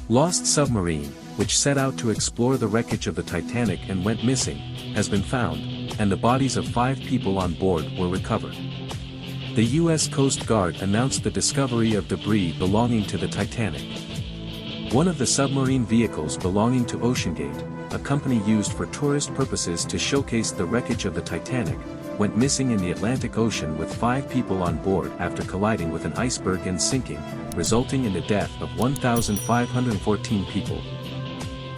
Lost submarine, which set out to explore the wreckage of the Titanic and went missing, has been found, and the bodies of 5 people on board were recovered. The U.S. Coast Guard announced the discovery of debris belonging to the Titanic. One of the submarine vehicles belonging to Oceangate, a company used for tourist purposes to showcase the wreckage of the Titanic, went missing in the Atlantic Ocean with 5 people on board after colliding with an iceberg and sinking, resulting in the death of 1,514 people.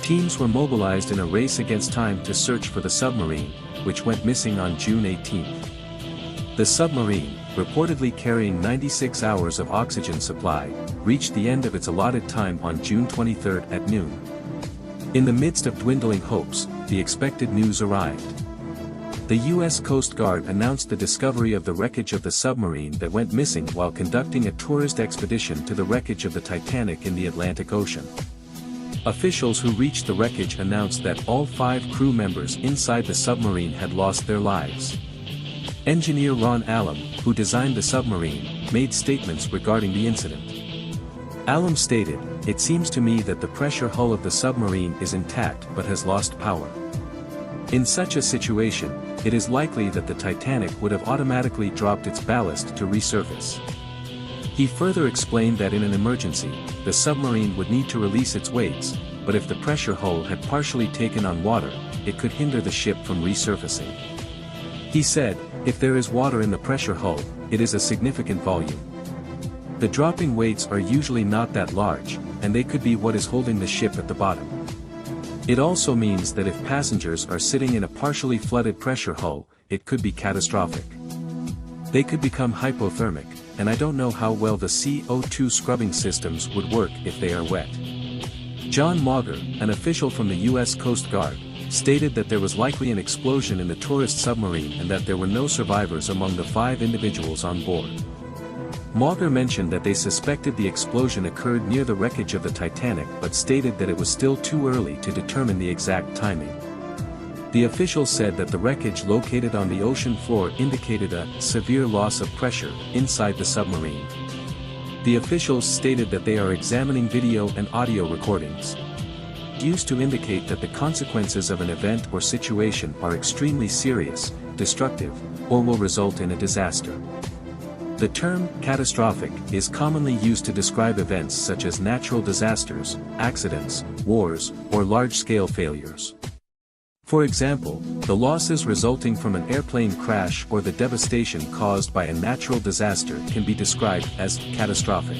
Teams were mobilized in a race against time to search for the submarine, which went missing on June 18. The submarine, reportedly carrying 96 hours of oxygen supply, reached the end of its allotted time on June 23 at noon. In the midst of dwindling hopes, the expected news arrived. The U.S. Coast Guard announced the discovery of the wreckage of the submarine that went missing while conducting a tourist expedition to the wreckage of the Titanic in the Atlantic Ocean. Officials who reached the wreckage announced that all 5 crew members inside the submarine had lost their lives. Engineer Ron Allum, who designed the submarine, made statements regarding the incident. Allum stated, "It seems to me that the pressure hull of the submarine is intact but has lost power. In such a situation, it is likely that the Titanic would have automatically dropped its ballast to resurface." He further explained that in an emergency, the submarine would need to release its weights, but if the pressure hull had partially taken on water, it could hinder the ship from resurfacing. He said, "If there is water in the pressure hull, it is a significant volume. The dropping weights are usually not that large, and they could be what is holding the ship at the bottom. It also means that if passengers are sitting in a partially flooded pressure hull, it could be catastrophic. They could become hypothermic, and I don't know how well the CO2 scrubbing systems would work if they are wet." John Mauger, an official from the U.S. Coast Guard, stated that there was likely an explosion in the tourist submarine and that there were no survivors among the 5 individuals on board. Mauger mentioned that they suspected the explosion occurred near the wreckage of the Titanic but stated that it was still too early to determine the exact timing. The officials said that the wreckage located on the ocean floor indicated a severe loss of pressure inside the submarine. The officials stated that they are examining video and audio recordings used to indicate that the consequences of an event or situation are extremely serious, destructive, or will result in a disaster. The term catastrophic is commonly used to describe events such as natural disasters, accidents, wars, or large-scale failures. For example, the losses resulting from an airplane crash or the devastation caused by a natural disaster can be described as catastrophic.